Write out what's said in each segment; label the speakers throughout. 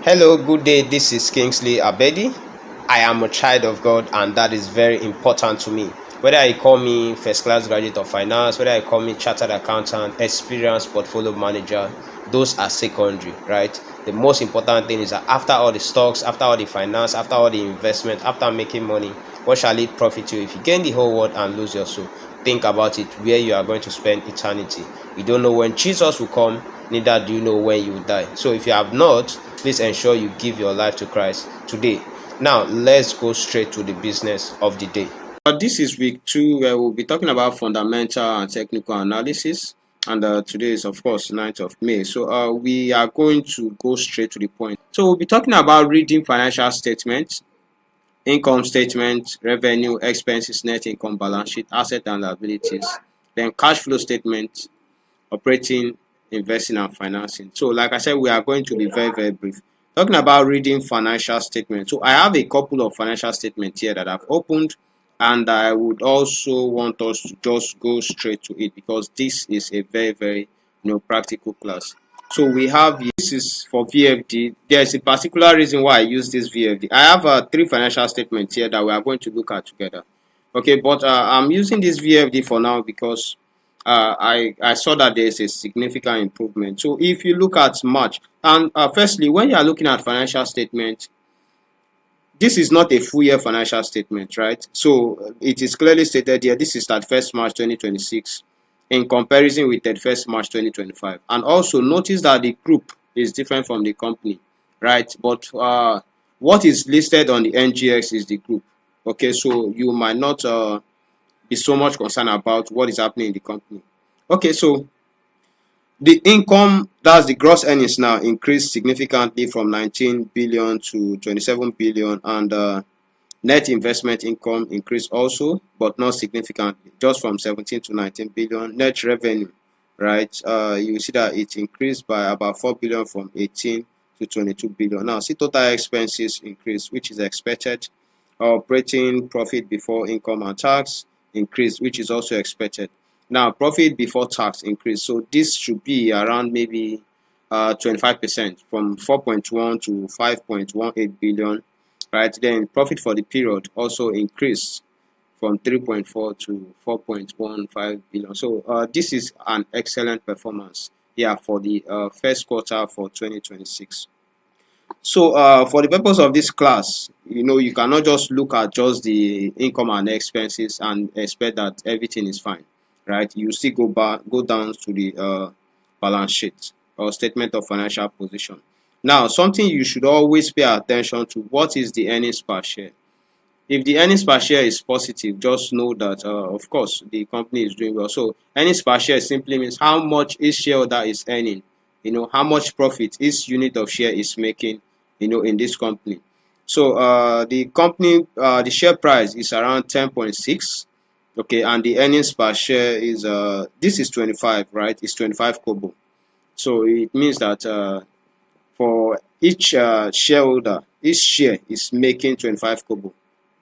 Speaker 1: Hello, good day. This is Kingsley Abedi. I am a child of God, and that is very important to me. Whether you call me first class graduate of finance, whether you call me chartered accountant, experienced portfolio manager, those are secondary, right? The most important thing is that after all the stocks, after all the finance, after all the investment, after making money, what shall it profit you if you gain the whole world and lose your soul? Think about it, where you are going to spend eternity. You don't know when Jesus will come, neither do you know when you will die. So if you have not, please ensure you give your life to Christ today. Now, let's go straight to the business of the day. This is week 2 where we'll be talking about fundamental and technical analysis. And today is, of course, 9th of May. So we are going to go straight to the point. So we'll be talking about reading financial statements, income statement, revenue, expenses, net income, balance sheet, asset and liabilities, then cash flow statement, operating, investing, and financing. So, like I said, we are going to be very, very brief. Talking about reading financial statements. So, I have a couple of financial statements here that I've opened, and I would also want us to just go straight to it because this is a very, very practical class. So we have, this is for VFD. There's a particular reason why I use this VFD. I have 3 financial statements here that we are going to look at together. Okay, but I'm using this VFD for now because I saw that there is a significant improvement. So if you look at March, and firstly, when you are looking at financial statement, this is not a full year financial statement, right? So it is clearly stated here, this is 31st March 2026 in comparison with 31st March 2025. And also notice that the group is different from the company, right? But what is listed on the NGX is the group. Okay, so you might not be so much concerned about what is happening in the company. Okay, so the income, that's the gross earnings now, increased significantly from 19 billion to 27 billion, and net investment income increased also, but not significantly, just from 17 to 19 billion. Net revenue, right? You see that it increased by about 4 billion from 18 to 22 billion. Now, see total expenses increase, which is expected. Operating profit before income and tax increased, which is also expected. Now, profit before tax increase. So this should be around maybe 25% from 4.1 to 5.18 billion, right? Then profit for the period also increased from 3.4 to 4.15 billion. So this is an excellent performance here for the first quarter for 2026. So for the purpose of this class, you cannot just look at just the income and expenses and expect that everything is fine, right? You still go down to the balance sheet or statement of financial position. Now, something you should always pay attention to, what is the earnings per share? If the earnings per share is positive, just know that, of course, the company is doing well. So earnings per share simply means how much each shareholder is earning, how much profit each unit of share is making, in this company. So the company, the share price is around 10.6. Okay, and the earnings per share is, this is 25, right? It's 25 kobo. So it means that for each shareholder, each share is making 25 kobo.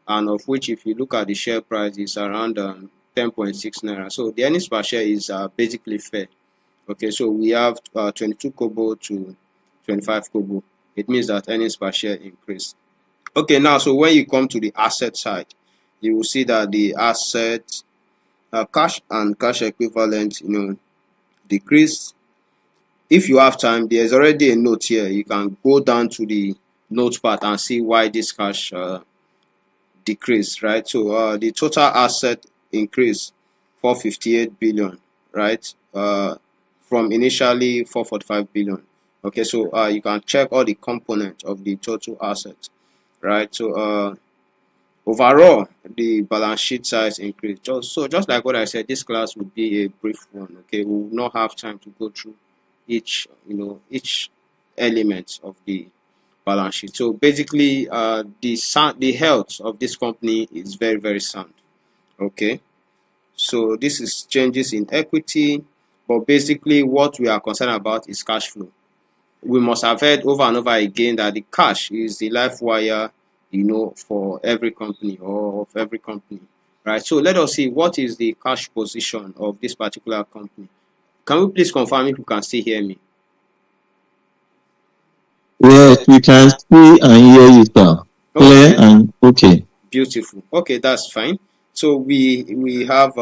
Speaker 1: And of which, if you look at the share price, is around 10.6 naira. So the earnings per share is basically fair. Okay, so we have 22 kobo to 25 kobo. It means that earnings per share increased. Okay, now, so when you come to the asset side, you will see that the asset, cash and cash equivalent, decreased. If you have time, there's already a note here. You can go down to the note part and see why this cash decrease, right? So the total asset increased 458 billion, right? From initially 445 billion. Okay, so you can check all the components of the total assets, right? So overall, the balance sheet size increased. Just like what I said, this class would be a brief one. Okay, we will not have time to go through each element of the balance sheet. So basically, the health of this company is very, very sound. Okay, so this is changes in equity, but basically what we are concerned about is cash flow. We must have heard over and over again that the cash is the life wire, for every company or of every company, right? So let us see what is the cash position of this particular company. Can we please confirm if you can still hear me?
Speaker 2: Yes, we can see and hear you, sir. Clear
Speaker 1: Okay,
Speaker 2: and okay.
Speaker 1: beautiful. Okay, that's fine. So we have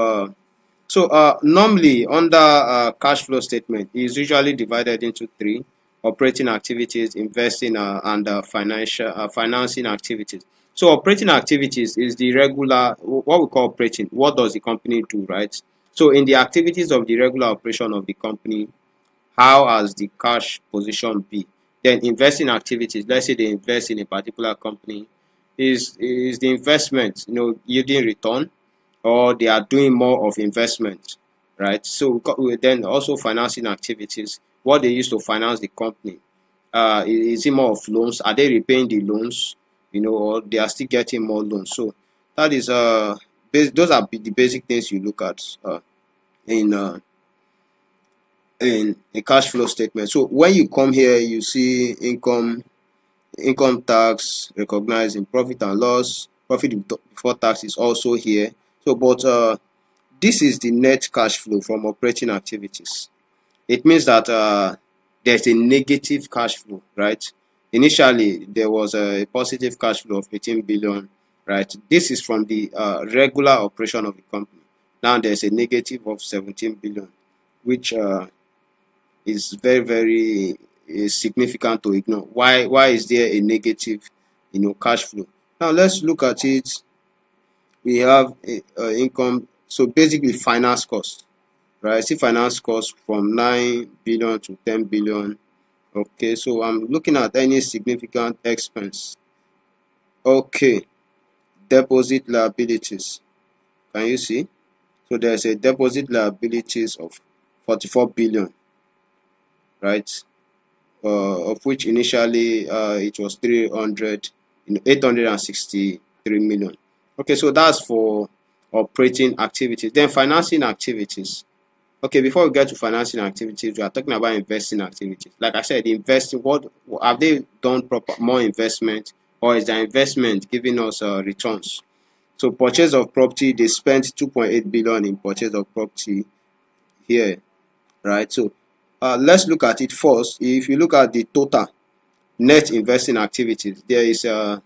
Speaker 1: normally under cash flow statement is usually divided into three: operating activities, investing, and financial financing activities. So operating activities is the regular, what we call operating. What does the company do, right? So in the activities of the regular operation of the company, how has the cash position be? Then investing activities, let's say they invest in a particular company, is the investment yielding return, or they are doing more of investment, right? So then also financing activities, what they use to finance the company, is it more of loans? Are they repaying the loans, or they are still getting more loans? So that is those are the basic things you look at in a cash flow statement. So when you come here, you see income tax recognized in profit and loss. Profit before tax is also here. So, but this is the net cash flow from operating activities. It means that there's a negative cash flow, right? Initially, there was a positive cash flow of 18 billion, right? This is from the regular operation of the company. Now there's a negative of 17 billion, which is very significant to ignore. Why is there a negative cash flow? Now let's look at it. We have income. So basically finance cost, right? See finance cost from 9 billion to 10 billion. Okay, so I'm looking at any significant expense. Okay, deposit liabilities. Can you see? So there's a deposit liabilities of 44 billion, right? Of which initially it was 863 million. Okay, so that's for operating activities. Then financing activities. Okay, before we get to financing activities, we are talking about investing activities. Like I said, investing, what have they done proper more investment, or is the investment giving us returns? So purchase of property, they spent 2.8 billion in purchase of property here, right? So let's look at it first. If you look at the total net investing activities, there is a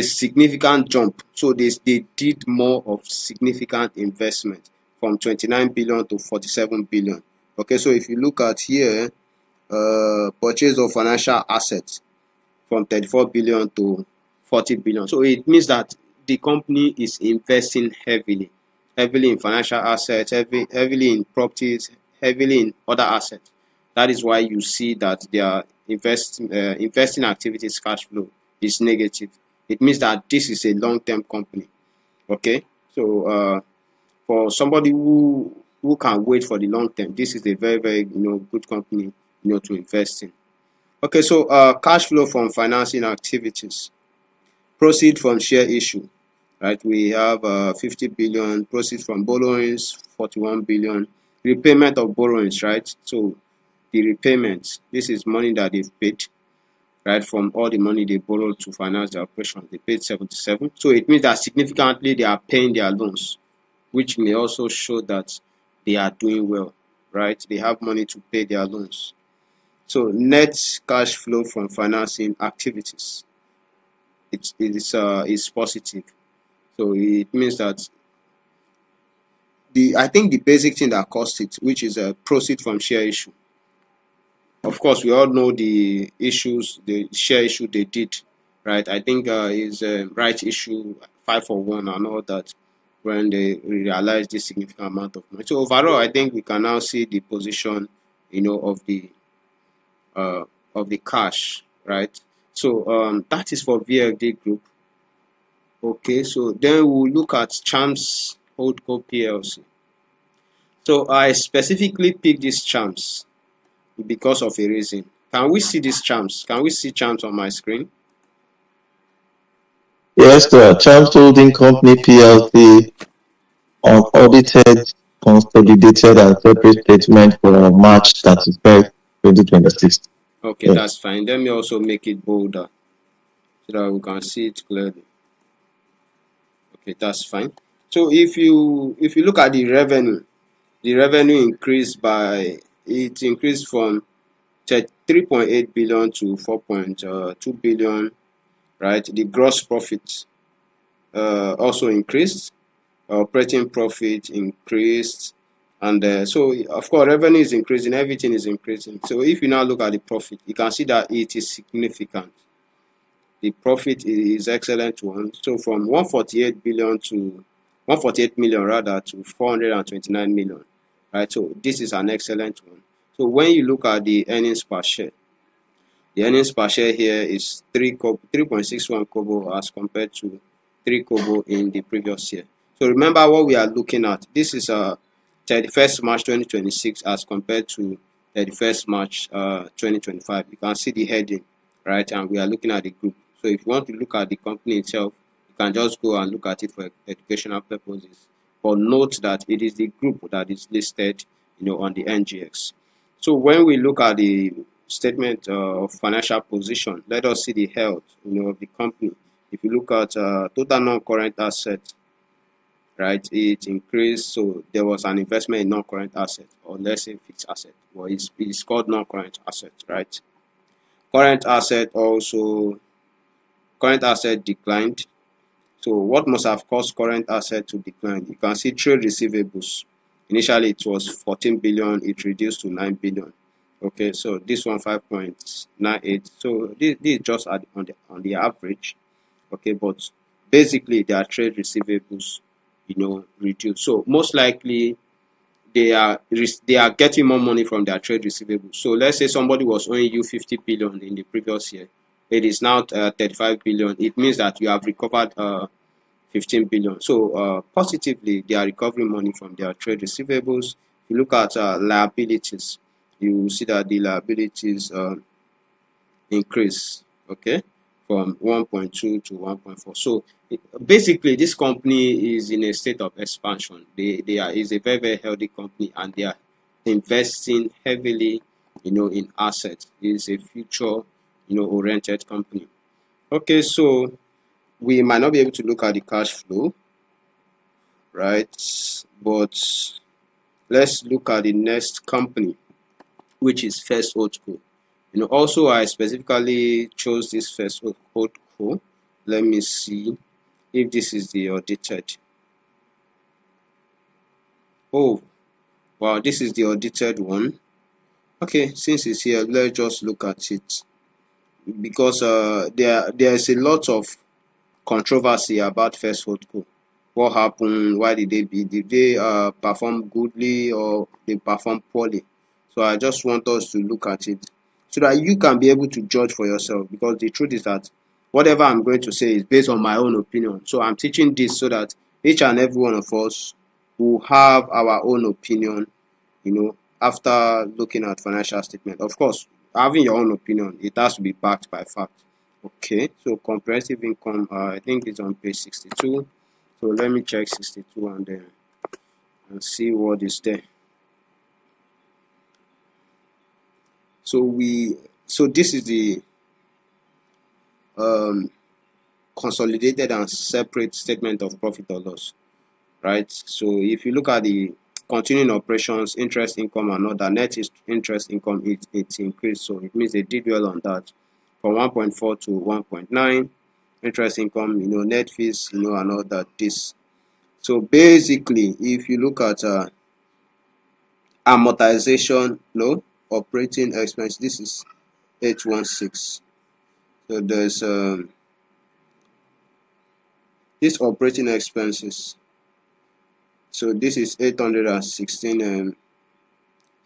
Speaker 1: significant jump. So they did more of significant investment from 29 billion to 47 billion. Okay, so if you look at here, purchase of financial assets from 34 billion to 40 billion. So it means that the company is investing heavily in financial assets, heavily in properties, heavily in other assets. That is why you see that their investing activities cash flow is negative. It means that this is a long-term company. Okay, so for somebody who can wait for the long term, this is a very good company to invest in. Okay, so cash flow from financing activities, proceed from share issue, right? We have 50 billion, proceed from borrowings 41 billion, repayment of borrowings, right? So the repayments, this is money that they've paid, right, from all the money they borrowed to finance their operation. They paid 77. So it means that significantly they are paying their loans, which may also show that they are doing well, right? They have money to pay their loans. So net cash flow from financing activities, is positive. So it means that I think the basic thing that caused it, which is a proceed from share issue. Of course, we all know the issues, the share issue they did, right? I think is a right issue 5 for 1 and all that, when they realized this significant amount of money. So overall, I think we can now see the position, uh, of the cash, right? So that is for VFD group. Okay, so then we'll look at Champs Holdco PLC. So I specifically picked these Champs because of a reason. Can we see these Champs? Can we see Champs on my screen?
Speaker 2: Yes, sir. Champs Holding Company PLC unaudited, consolidated, and separate statement for March 31st, 2026.
Speaker 1: Okay,
Speaker 2: Yes.
Speaker 1: that's fine. Let me also make it bolder so that we can see it clearly. Okay, that's fine. So if you look at the revenue increased from 3.8 billion to 4.2 billion, right? The gross profit also increased, operating profit increased, and so of course revenue is increasing, everything is increasing. So if you now look at the profit, you can see that it is significant. The profit is excellent one. So from 148 billion to 148 million rather to 429 million, right? So this is an excellent one. So when you look at the earnings per share, the earnings per share here is 3.61 kobo as compared to 3 kobo in the previous year. So remember what we are looking at. This is 31st March 2026 as compared to 31st March 2025. You can see the heading, right? And we are looking at the group. So if you want to look at the company itself, you can just go and look at it for educational purposes. But note that it is the group that is listed, on the NGX. So when we look at the statement of financial position, let us see the health, of the company. If you look at total non-current assets, right, it increased. So there was an investment in non-current asset, or let's say fixed asset. Well, it's called non-current asset, right? Current asset declined. So what must have caused current asset to decline? You can see trade receivables. Initially it was 14 billion, it reduced to 9 billion. Okay, so this one 5.98. So this is just on the average. Okay, but basically their trade receivables, reduced. So most likely they are getting more money from their trade receivables. So let's say somebody was owing you 50 billion in the previous year. It is now 35 billion. It means that you have recovered 15 billion. So positively, they are recovering money from their trade receivables. If you look at liabilities, you will see that the liabilities increase, okay, from 1.2 to 1.4. So basically, this company is in a state of expansion. Is a very, very healthy company, and they are investing heavily, in assets. It is a future, oriented company. Okay, so we might not be able to look at the cash flow, right? But let's look at the next company, which is First Holdco. Also I specifically chose this First Holdco. Let me see if this is the audited. Oh, wow, this is the audited one. Okay, since it's here, let's just look at it, because there's a lot of controversy about First Holdco. What happened? Why did they perform goodly, or they perform poorly? So I just want us to look at it so that you can be able to judge for yourself, because the truth is that whatever I'm going to say is based on my own opinion. So I'm teaching this so that each and every one of us will have our own opinion, after looking at financial statement. Of course, having your own opinion, it has to be backed by fact. Okay, so comprehensive income, I think it's on page 62. So let me check 62 and see what is there. So this is the consolidated and separate statement of profit or loss, right? So if you look at the continuing operations, interest income and other, net interest income, it increased. So it means they did well on that, from 1.4 to 1.9. Interest income, net fees, and all that. This. So basically, if you look at amortization, operating expense, this is 816. So there's this operating expenses. So this is 816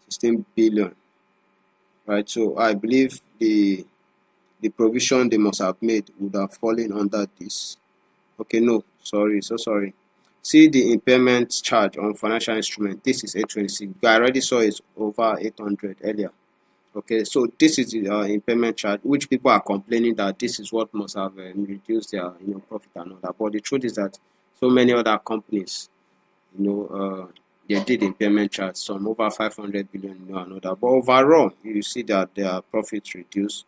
Speaker 1: 16 billion, right? So I believe the provision they must have made would have fallen under this. Okay, no, sorry, so sorry. See the impairment charge on financial instrument. This is 826. I already saw it's over 800 earlier. Okay, so this is the impairment charge, which people are complaining that this is what must have reduced their profit and all that. But the truth is that so many other companies, they did impairment charge, some over 500 billion, and all that. But overall, you see that their profits reduced.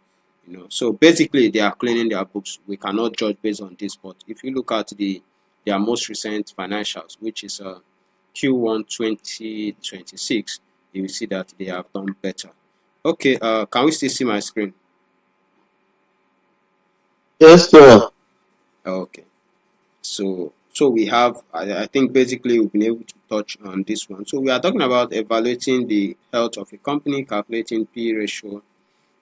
Speaker 1: So basically they are cleaning their books. We cannot judge based on this, but if you look at their most recent financials, which is Q1 2026, you will see that they have done better. Okay, can we still see my screen?
Speaker 2: Yes, sir.
Speaker 1: Okay. So we have, I think basically we've been able to touch on this one. So we are talking about evaluating the health of a company, calculating P ratio,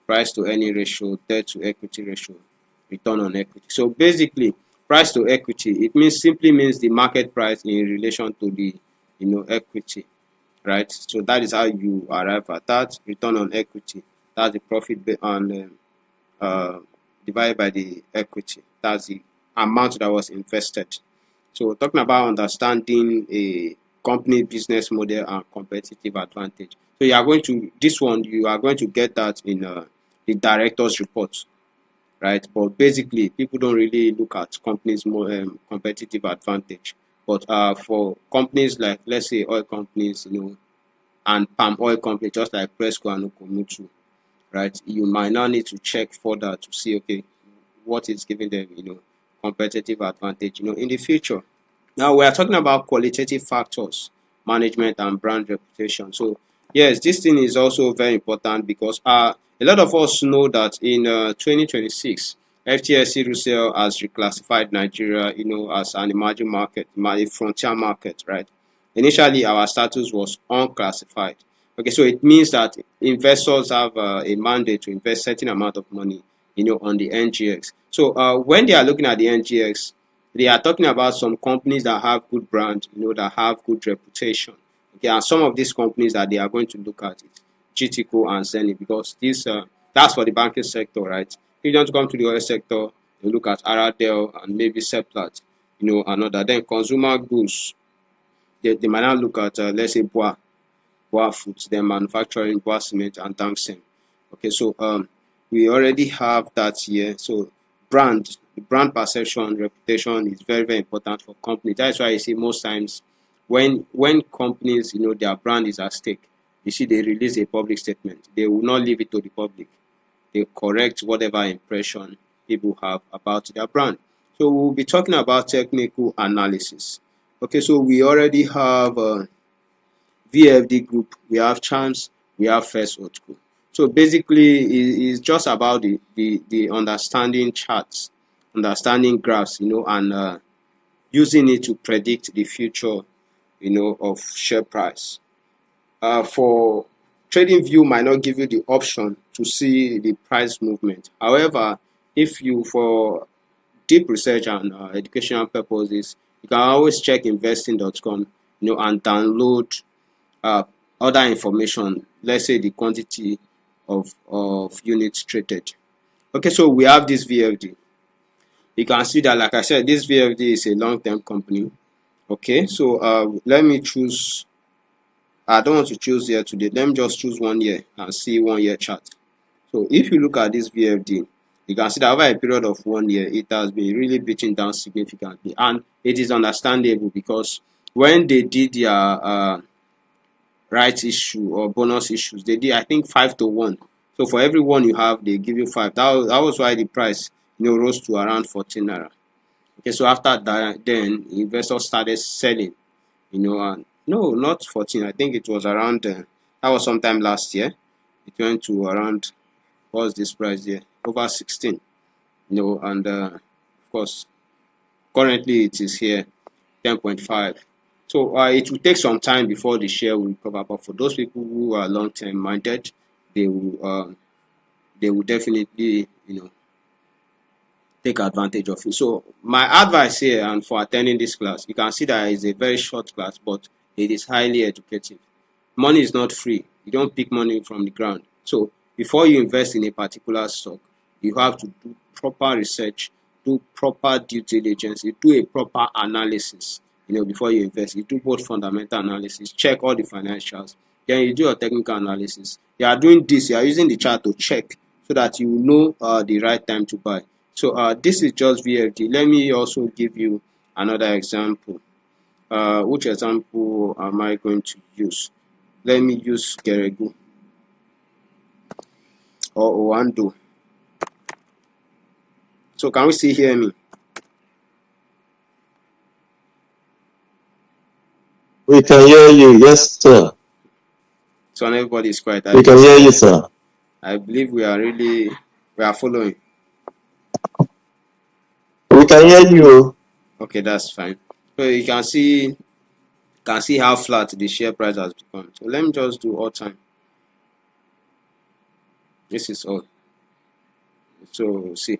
Speaker 1: price to earning ratio, debt to equity ratio, return on equity. So basically, price to equity, it means simply means the market price in relation to the equity, right? So that is how you arrive at that. Return on equity, that's the profit on uh, divided by the equity. That's the amount that was invested. So talking about understanding a company business model and competitive advantage. So you are going to this one you are going to get that in the director's report, right? But basically, people don't really look at companies more competitive advantage. But for companies like, let's say, oil companies, and palm oil companies just like Presco and Okomutu, right? You might now need to check further to see, okay, what is giving them, competitive advantage, in the future. Now we are talking about qualitative factors, management and brand reputation. So yes, this thing is also very important because a lot of us know that in 2026, FTSE Russell has reclassified Nigeria, as an emerging market, a frontier market, right? Initially, our status was unclassified. Okay, so it means that investors have a mandate to invest certain amount of money, on the NGX. So when they are looking at the NGX, they are talking about some companies that have good brand, that have good reputation. Okay, and some of these companies that they are going to look at it, GTCO and Zenith, because this that's for the banking sector, right? If you want to come to the oil sector, you look at Aradel and maybe Seplat, another. Then consumer goods, they might not look at let's say Boa Foods, then manufacturing Boa Cement and Tangsen. Okay, so we already have that here. So brand perception, reputation is very, very important for companies. That's why you see most times when companies, their brand is at stake, you see they release a public statement. They will not leave it to the public. They correct whatever impression people have about their brand. So we'll be talking about technical analysis. Okay, so we already have VFD group, we have charms, we have first Otco. So basically, it's just about the understanding charts, understanding graphs, and using it to predict the future, of share price. For trading view might not give you the option to see the price movement. However, if you for deep research and educational purposes, you can always check investing.com, and download uh, other information, let's say the quantity of units traded. Okay, so we have this VFD. You can see that, like I said, this VFD is a long-term company. Okay, so let me choose. I don't want to choose here today. Let me just choose 1 year and see 1 year chart. So if you look at this VFD, you can see that over a period of 1 year, it has been really beaten down significantly, and it is understandable because when they did their rights issue or bonus issues, they did, I think, 5 to 1. So for every one you have, they give you five. That was why the price, rose to around 14 naira. Okay, so after that, then investors started selling, and no, not 14. I think it was around. That was sometime last year. It went to around, what's this price here? Over 16. And of course, currently it is here 10.5. So it will take some time before the share will recover. But for those people who are long-term minded, they will definitely take advantage of it. So my advice here, and for attending this class, you can see that it's a very short class, but it is highly educative. Money is not free. You don't pick money from the ground. So before you invest in a particular stock, you have to do proper research, do proper due diligence, you do a proper analysis, before you invest. You do both fundamental analysis, check all the financials, then you do your technical analysis. You are doing this, you are using the chart to check so that you know the right time to buy. So this is just VFD. Let me also give you another example. Which example am I going to use? Let me use Geregu or Oando. So can we still hear me?
Speaker 2: We can hear you. Yes, sir.
Speaker 1: So everybody is quiet. I
Speaker 2: We can
Speaker 1: believe
Speaker 2: hear you, sir.
Speaker 1: I believe we are following.
Speaker 2: We can hear you.
Speaker 1: Okay, that's fine. So you can see how flat the share price has become. So let me just do all time. This is all. So see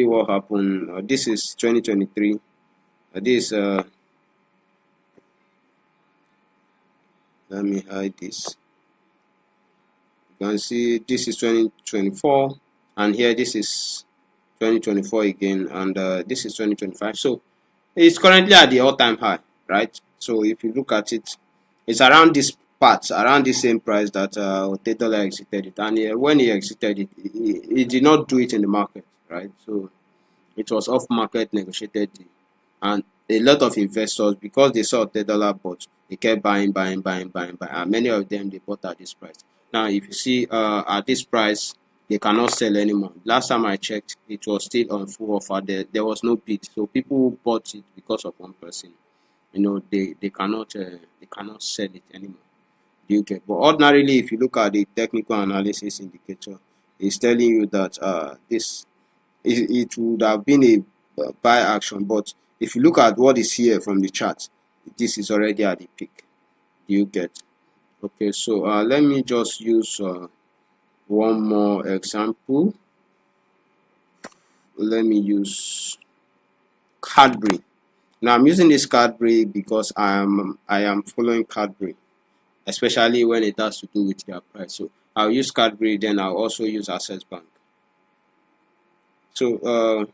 Speaker 1: what happened. This is 2023. This let me hide this. You can see this is 2024, and here this is 2024 again, and this is 2025. So it's currently at the all-time high, right? So if you look at it, it's around this part, around the same price that Otedola exited it, and when he exited it, he did not do it in the market, right? So it was off market negotiated deal. And a lot of investors, because they saw $10 bought, they kept buying, and many of them they bought at this price. Now if you see at this price, they cannot sell anymore. Last time I checked, it was still on full offer. There was no bid, so people who bought it because of one person, they cannot sell it anymore. Do you get? But ordinarily, if you look at the technical analysis indicator, it's telling you that it would have been a buy action, but if you look at what is here from the chart, this is already at the peak. Do you get? Okay, so let me just use one more example. Let me use Cadbury. Now I'm using this Cadbury because I am following Cadbury, especially when it has to do with their price. So I'll use Cadbury, then I'll also use Access Bank. So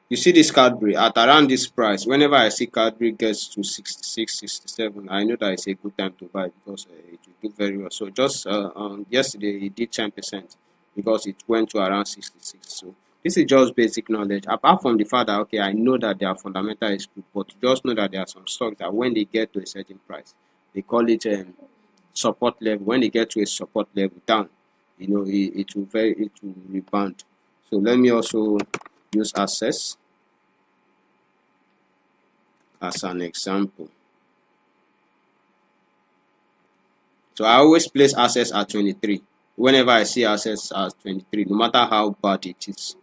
Speaker 1: you see this Cadbury at around this price. Whenever I see Cadbury gets to 66, 67, I know that it's a good time to buy because it will do very well. So just yesterday it did 10% because it went to around 66. So this is just basic knowledge. Apart from the fact that okay, I know that their fundamental is good, but just know that there are some stocks that when they get to a certain price, they call it support level. When they get to a support level down, it will rebound. So let me also use Access as an example. So I always place Access at 23. Whenever I see Access at 23, no matter how bad it is,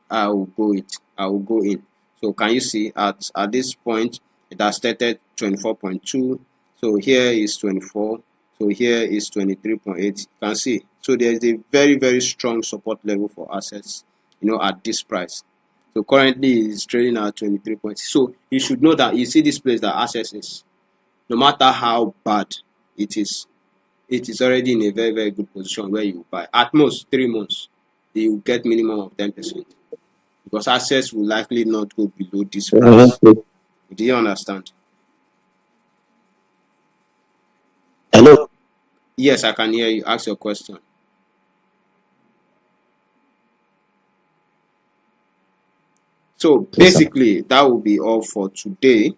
Speaker 1: I will go in. So can you see at this point it has started 24.2. So here is 24. So here is 23.8. You can see. So there is a very, very strong support level for Access, at this price. So currently it's trading at 23. So you should know that you see this place that Access is. No matter how bad it is already in a very, very good position where you buy. At most 3 months, you get minimum of 10% because Access will likely not go below this price. Do you understand?
Speaker 2: Hello.
Speaker 1: Yes, I can hear you. Ask your question. So
Speaker 2: Yes, sir.
Speaker 1: basically, that will be all for today.